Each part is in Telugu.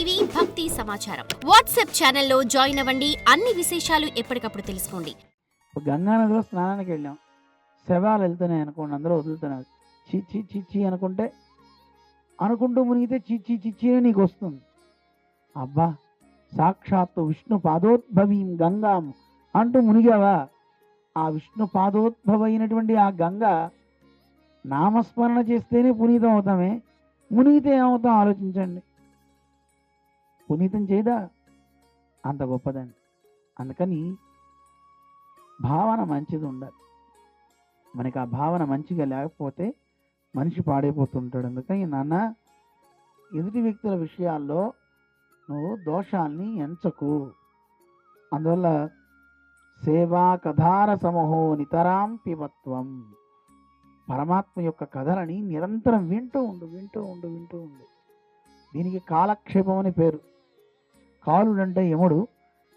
టీవీ భక్తి సమాచారం వాట్సాప్ ఛానల్లో జాయిన్ అవ్వండి. అన్ని విశేషాలు ఎప్పటికప్పుడు తెలుసుకోండి. గంగానదిలో స్నానానికి వెళ్ళాం, శవాలు వెళ్తున్నాయి అనుకోండి, అందరూ వదులుతున్నారు. చిచ్చి చిచ్చి అనుకుంటే అనుకుంటూ మునిగితే చిచ్చి చిచ్చి అని నీకు వస్తుంది. అబ్బా, సాక్షాత్తు విష్ణు పాదోద్భవీం గంగాం అంటూ మునిగావా? ఆ విష్ణు పాదోద్భవైనటువంటి ఆ గంగ నామస్మరణ చేస్తేనే పునీతం అవుతామే, మునిగితే ఏమవుతాం ఆలోచించండి. పునీతం చేయదా? అంత గొప్పదండి. అందుకని భావన మంచిది ఉండాలి. మనకి ఆ భావన మంచిగా లేకపోతే మనిషి పాడైపోతుంటాడు. అందుకని నాన్న, ఎదుటి వ్యక్తుల విషయాల్లో నువ్వు దోషాల్ని ఎంచకు. అందువల్ల సేవా కథార సమూహో నితరాం పిబత్వం, పరమాత్మ యొక్క కథలని నిరంతరం వింటూ ఉండు. దీనికి కాలక్షేపం అని పేరు. కాలుడంటే యముడు,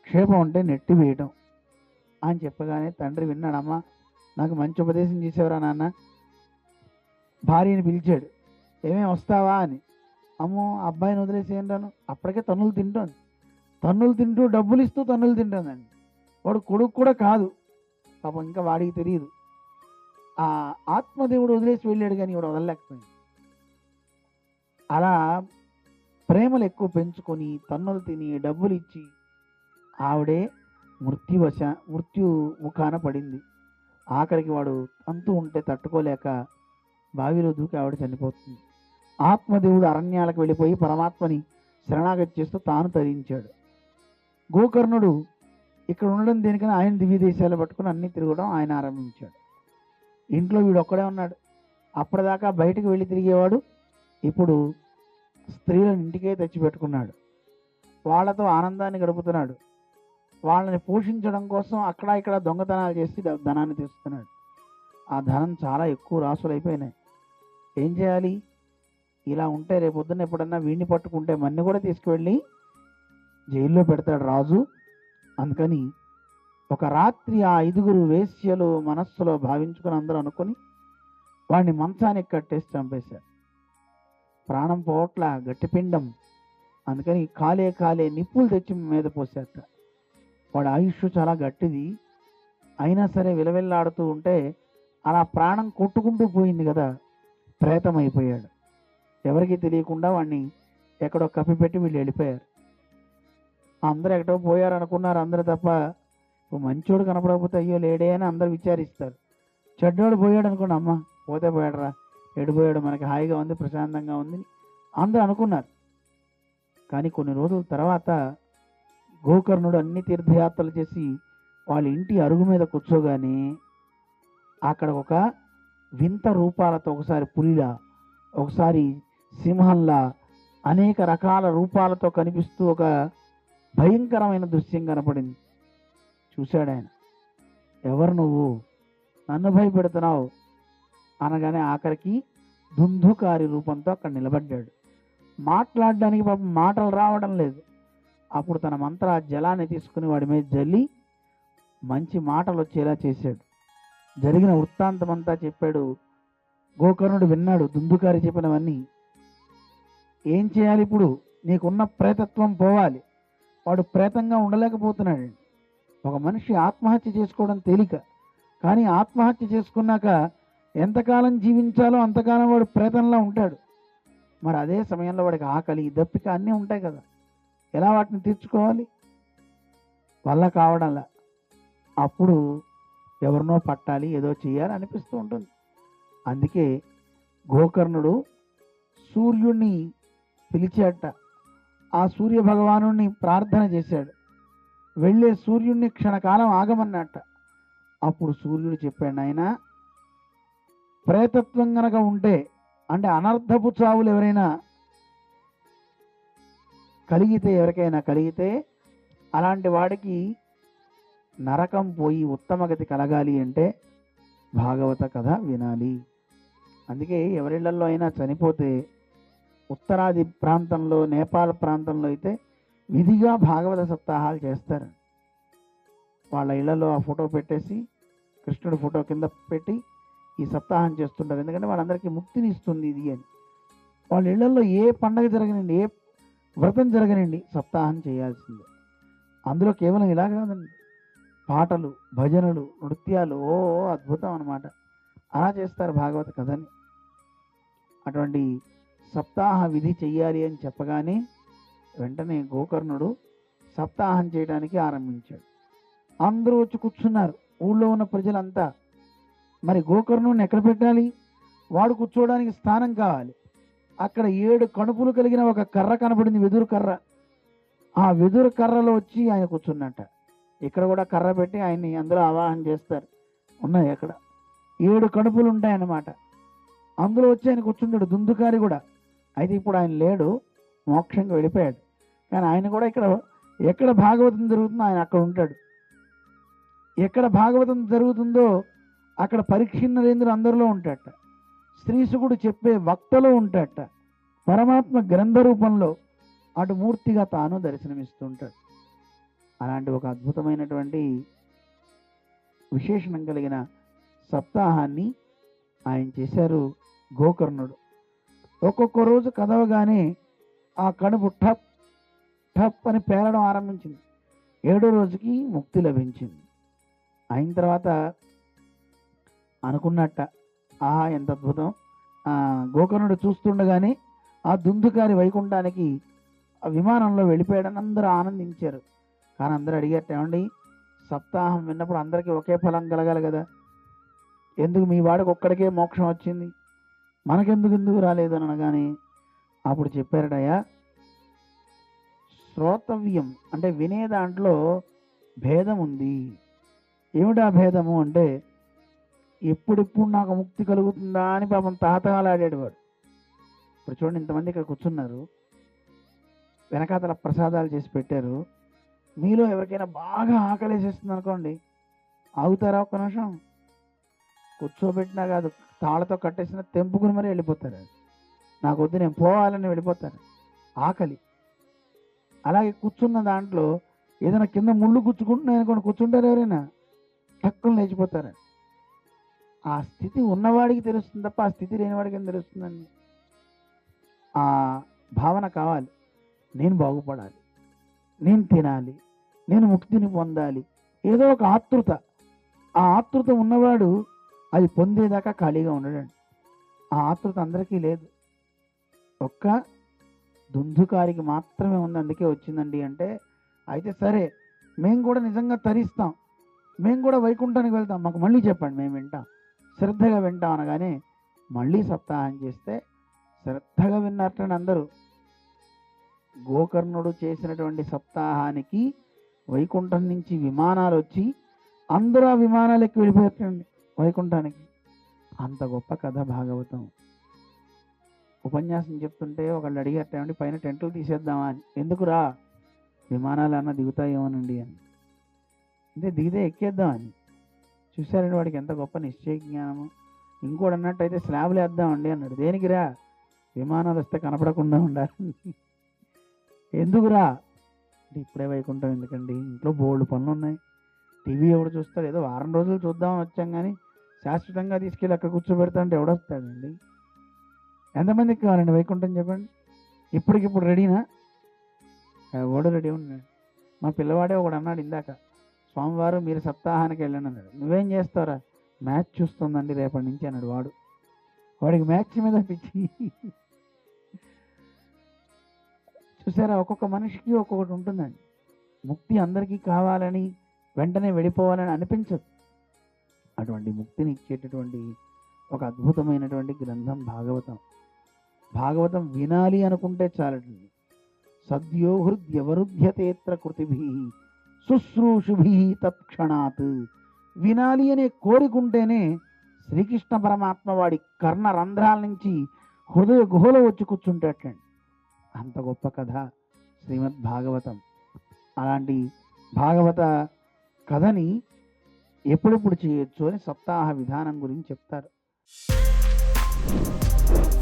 క్షేపం అంటే నెట్టి వేయటం అని చెప్పగానే తండ్రి విన్నాడమ్మా, నాకు మంచి ఉపదేశం చేసేవరా నాన్న. భార్యని పిలిచాడు, ఏమేమి వస్తావా అని. అమ్మో, అబ్బాయిని వదిలేసేయంటాను. అప్పటికే తన్నులు తింటోంది. తన్నులు తింటూ డబ్బులు ఇస్తూ తన్నులు తింటుందండి. వాడు కొడుకు కూడా కాదు పాపం, ఇంకా వాడికి తెలియదు. ఆ ఆత్మదేవుడు వదిలేసి వెళ్ళాడు, కానీ వాడు వదలలేకపోయింది. అలా ప్రేమలు ఎక్కువ పెంచుకొని తన్నులు తిని డబ్బులు ఇచ్చి ఆవిడే మృత్యు ముఖాన పడింది. ఆఖరికి వాడు తంతు ఉంటే తట్టుకోలేక బావిలో దూకి ఆవిడ చనిపోతుంది. ఆత్మదేవుడు అరణ్యాలకు వెళ్ళిపోయి పరమాత్మని శరణాగతి చేస్తూ తాను తరించాడు. గోకర్ణుడు ఇక్కడ ఉండడం దేనికని ఆయన దివ్య దేశాలు పట్టుకుని అన్ని తిరగడం ఆయన ఆరంభించాడు. ఇంట్లో వీడు ఒక్కడే ఉన్నాడు. అప్పటిదాకా బయటకు వెళ్ళి తిరిగేవాడు, ఇప్పుడు స్త్రీలను ఇంటికే తెచ్చిపెట్టుకున్నాడు. వాళ్ళతో ఆనందాన్ని గడుపుతున్నాడు. వాళ్ళని పోషించడం కోసం అక్కడ ఇక్కడ దొంగతనాలు చేసి ధనాన్ని తెస్తున్నాడు. ఆ ధనం చాలా ఎక్కువ రాసులైపోయినాయి. ఏం చేయాలి? ఇలా ఉంటే రేపొద్దున ఎప్పుడన్నా వీడిని పట్టుకుంటే మన్ని కూడా తీసుకువెళ్ళి జైల్లో పెడతాడు రాజు. అందుకని ఒక రాత్రి ఆ 5 వేశ్యలు మనస్సులో భావించుకుని అందరూ అనుకుని వాడిని మంచానికి కట్టేసి చంపేశారు. ప్రాణం పోట్ల, గట్టిపిండం. అందుకని కాలే నిప్పులు తెచ్చి మీద పోసేట. వాడి ఆయుష్ చాలా గట్టిది, అయినా సరే విలవిల్లాడుతూ ఉంటే అలా ప్రాణం కొట్టుకుంటూ పోయింది కదా, ప్రేతం అయిపోయాడు. ఎవరికి తెలియకుండా వాడిని ఎక్కడో కప్పిపెట్టి వీళ్ళు వెళ్ళిపోయారు. అందరూ ఎక్కడో పోయారు అనుకున్నారు అందరూ తప్ప. మంచోడు కనపడకపోతే అయ్యో లేడే అని అందరు విచారిస్తారు. చెడ్డోడు పోయాడు అనుకోండి, అమ్మ పోతే పోయాడురా, ఎడిపోయాడు, మనకి హాయిగా ఉంది, ప్రశాంతంగా ఉంది అందరూ అనుకున్నారు. కానీ కొన్ని రోజుల తర్వాత గోకర్ణుడు అన్ని తీర్థయాత్రలు చేసి వాళ్ళ ఇంటి అరుగు మీద కూర్చోగానే అక్కడ ఒక వింత రూపాలతో, ఒకసారి పులిలా, ఒకసారి సింహంలా, అనేక రకాల రూపాలతో కనిపిస్తూ ఒక భయంకరమైన దృశ్యం కనపడింది. చూశాడు ఆయన. ఎవరు నువ్వు? నన్ను భయపెడుతున్నావు అనగానే ఆఖరికి దుందుకారి రూపంతో అక్కడ నిలబడ్డాడు. మాట్లాడడానికి పాపం మాటలు రావడం లేదు. అప్పుడు తన మంత్ర జలాన్ని తీసుకుని వాడి మీద జల్లి మంచి మాటలు వచ్చేలా చేశాడు. జరిగిన వృత్తాంతం అంతా చెప్పాడు. గోకర్ణుడు విన్నాడు దుందుకారి చెప్పినవన్నీ. ఏం చేయాలి ఇప్పుడు? నీకున్న ప్రేతత్వం పోవాలి. వాడు ప్రేతంగా ఉండలేకపోతున్నాడు. ఒక మనిషి ఆత్మహత్య చేసుకోవడం తేలిక, కానీ ఆత్మహత్య చేసుకున్నాక ఎంతకాలం జీవించాలో అంతకాలం వాడు ప్రేతంలా ఉంటాడు. మరి అదే సమయంలో వాడికి ఆకలి, దప్పిక అన్నీ ఉంటాయి కదా, ఎలా వాటిని తీర్చుకోవాలి? వల్ల కావడంలా. అప్పుడు ఎవరినో పట్టాలి, ఏదో చేయాలి అనిపిస్తూ ఉంటుంది. అందుకే గోకర్ణుడు సూర్యుడిని పిలిచాట. ఆ సూర్య భగవానుడిని ప్రార్థన చేశాడు. వెళ్ళే సూర్యుడిని క్షణకాలం ఆగమన్నట్ట. అప్పుడు సూర్యుడు చెప్పాడు, నాయనా, ప్రేతత్వం గనక ఉంటే, అంటే అనర్థపు చావులు ఎవరైనా ఎవరికైనా కలిగితే అలాంటి వాడికి నరకం పోయి ఉత్తమగతి కలగాలి అంటే భాగవత కథ వినాలి. అందుకే ఎవరిళ్లలో అయినా చనిపోతే ఉత్తరాది ప్రాంతంలో, నేపాల్ ప్రాంతంలో అయితే విధిగా భాగవత సప్తాహాలు చేస్తారు. వాళ్ళ ఇళ్లలో ఆ ఫోటో పెట్టేసి కృష్ణుడి ఫోటో కింద పెట్టి ఈ సప్తాహం చేస్తుంటారు. ఎందుకంటే వాళ్ళందరికీ ముక్తిని ఇస్తుంది ఇది అని. వాళ్ళ ఇళ్లలో ఏ పండగ జరగనండి, ఏ వ్రతం జరగనండి, సప్తాహం చేయాల్సిందే. అందులో కేవలం ఇలా కాదండి, పాటలు, భజనలు, నృత్యాలు, ఓ అద్భుతం అన్నమాట. అలా చేస్తారు భాగవత కథని. అటువంటి సప్తాహ విధి చెయ్యాలి అని చెప్పగానే వెంటనే గోకర్ణుడు సప్తాహం చేయడానికి ఆరంభించాడు. అందరూ వచ్చి కూర్చున్నారు, ఊళ్ళో ఉన్న ప్రజలంతా. మరి గోకర్ణుడిని ఎక్కడ పెట్టాలి? వాడు కూర్చోవడానికి స్థానం కావాలి. అక్కడ 7 కణుపులు కలిగిన ఒక కర్ర కనబడింది, వెదురు కర్ర. ఆ వెదురు కర్రలో వచ్చి ఆయన కూర్చున్నట్ట. ఇక్కడ కూడా కర్ర పెట్టి ఆయన్ని అందులో ఆవాహన చేస్తారు. ఉన్నాయి అక్కడ 7 కణుపులు ఉంటాయన్నమాట. అందులో వచ్చి ఆయన కూర్చుంటాడు, దుందుకారి కూడా. అయితే ఇప్పుడు ఆయన లేడు, మోక్షంగా వెళ్ళిపోయాడు. కానీ ఆయన కూడా ఎక్కడ భాగవతం జరుగుతుందో ఆయన అక్కడ ఉంటాడు. ఎక్కడ భాగవతం జరుగుతుందో అక్కడ పరీక్ష నరేంద్రుడు అందరిలో ఉంటాడట. శ్రీశుకుడు చెప్పే వక్తలో ఉంటాడట. పరమాత్మ గ్రంథ రూపంలో అటు మూర్తిగా తాను దర్శనమిస్తుంటాడు. అలాంటి ఒక అద్భుతమైనటువంటి విశేషణం కలిగిన సప్తాహాన్ని ఆయన చేశారు గోకర్ణుడు. ఒక్కొక్క రోజు కదవగానే ఆ కడుపు టప్ టప్ అని పేలడం ఆరంభించింది. 7వ రోజుకి ముక్తి లభించింది. అయిన తర్వాత అనుకున్నట్ట, ఆహా ఎంత అద్భుతం. గోకర్ణుడు చూస్తుండగానే ఆ దుందుకారి వైకుంఠానికి ఆ విమానంలో వెళ్ళిపోయాడని అందరూ ఆనందించారు. కానీ అందరూ అడిగారు, ఏమండి సప్తాహం విన్నప్పుడు అందరికీ ఒకే ఫలం కలగాలి కదా, ఎందుకు మీ వాడికి ఒక్కడికే మోక్షం వచ్చింది, మనకెందుకు రాలేదు అని అనగానే అప్పుడు చెప్పారటయ్యా, శ్రోతవ్యం అంటే వినే దాంట్లో భేదం ఉంది. ఏమిటా భేదము అంటే, ఎప్పుడెప్పుడు నాకు ముక్తి కలుగుతుందా అని పాపం తాతగాలాడాడు వాడు. ఇప్పుడు చూడండి, ఇంతమంది ఇక్కడ కూర్చున్నారు, వెనకాతల ప్రసాదాలు చేసి పెట్టారు. మీలో ఎవరికైనా బాగా ఆకలేసేస్తుంది అనుకోండి, ఆగుతారా ఒక్క నిమిషం? కూర్చోబెట్టినా కాదు, తాళతో కట్టేసిన తెంపుకుని మరీ వెళ్ళిపోతారు. నాకు వద్దు, నేను పోవాలని వెళ్ళిపోతారు, ఆకలి. అలాగే కూర్చున్న దాంట్లో ఏదైనా కింద ముళ్ళు గుచ్చుకుంటున్నాయి అనుకోండి, కూర్చుంటారు ఎవరైనా, టక్కులు లేచిపోతారు. ఆ స్థితి ఉన్నవాడికి తెలుస్తుంది తప్ప ఆ స్థితి లేనివాడికి ఏం తెలుస్తుందండి? ఆ భావన కావాలి. నేను బాగుపడాలి, నేను తినాలి, నేను ముక్తిని పొందాలి, ఏదో ఒక ఆతృత. ఆ ఆతృత ఉన్నవాడు అది పొందేదాకా ఖాళీగా ఉండడండి. ఆ ఆతృత అందరికీ లేదు, ఒక్క దుందుకారికి మాత్రమే ఉంది. అందుకే వచ్చిందండి అంటే, అయితే సరే మేము కూడా నిజంగా తరిస్తాం, మేము కూడా వైకుంఠానికి వెళ్తాం, మాకు మళ్ళీ చెప్పండి, మేము వింటాం, శ్రద్ధగా వింటాం అనగానే మళ్ళీ సప్తాహం చేస్తే శ్రద్ధగా విన్నట్టండి అందరూ. గోకర్ణుడు చేసినటువంటి సప్తాహానికి వైకుంఠం నుంచి విమానాలు వచ్చి అందరూ ఆ విమానాలు ఎక్కి వెళ్ళిపోయారండి వైకుంఠానికి. అంత గొప్ప కథ భాగవతం. ఉపన్యాసం చెప్తుంటే ఒకళ్ళు అడిగారటండి, పైన టెంట్లు తీసేద్దామా అని. ఎందుకురా, విమానాలు అన్న దిగుతాయేమోనండి అని. అంటే దిగితే ఎక్కేద్దామని. చూశారండి వాడికి ఎంత గొప్ప నిశ్చయ జ్ఞానము. ఇంకోటి అన్నట్టయితే స్లాబ్లు వేద్దామండి అన్నాడు. దేనికిరా, విమానాలు వస్తే కనపడకుండా ఉండాలి. ఎందుకురా అంటే, ఇప్పుడే వైకుంఠం ఎందుకండి, ఇంట్లో బోల్డ్ పనులు ఉన్నాయి, టీవీ ఎవడు చూస్తాడు, ఏదో వారం రోజులు చూద్దామని వచ్చాం కానీ శాశ్వతంగా తీసుకెళ్ళి అక్కడ కూర్చోబెడతా అంటే ఎవడొస్తాడండి? ఎంతమందికి కావాలండి వైకుంఠం చెప్పండి? ఇప్పటికిప్పుడు రెడీనా? ఎవడు రెడీ ఉన్నాడు? మా పిల్లవాడే ఒకడు అన్నాడు ఇందాక, స్వామివారు మీరు సప్తాహానికి వెళ్ళండి అన్నాడు. నువ్వేం చేస్తావురా? మ్యాచ్ చూస్తుందండి రేపటి నుంచి అన్నాడు వాడు. వాడికి మ్యాచ్ మీద పిచ్చి. చూసారా, ఒక్కొక్క మనిషికి ఒక్కొక్కటి ఉంటుందండి. ముక్తి అందరికీ కావాలని వెంటనే వెళ్ళిపోవాలని అనిపించదు. అటువంటి ముక్తిని ఇచ్చేటటువంటి ఒక అద్భుతమైనటువంటి గ్రంథం భాగవతం. భాగవతం వినాలి అనుకుంటే చాలండి. సద్యో హృద్యవరుధ్యతేత్ర కృతిభి శుశ్రూషుభి తత్క్షణాత్. వినాలి అనే కోరికుంటేనే శ్రీకృష్ణ పరమాత్మ వాడి కర్ణ రంధ్రాల నుంచి హృదయ గుహలో వచ్చి కూర్చుంటేటండి. అంత గొప్ప కథ శ్రీమద్ భాగవతం. అలాంటి భాగవత కథని ఎప్పుడెప్పుడు చేయొచ్చు అని సప్తాహ విధానం గురించి చెప్తారు.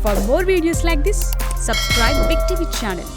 For more videos like this, subscribe Big TV channel.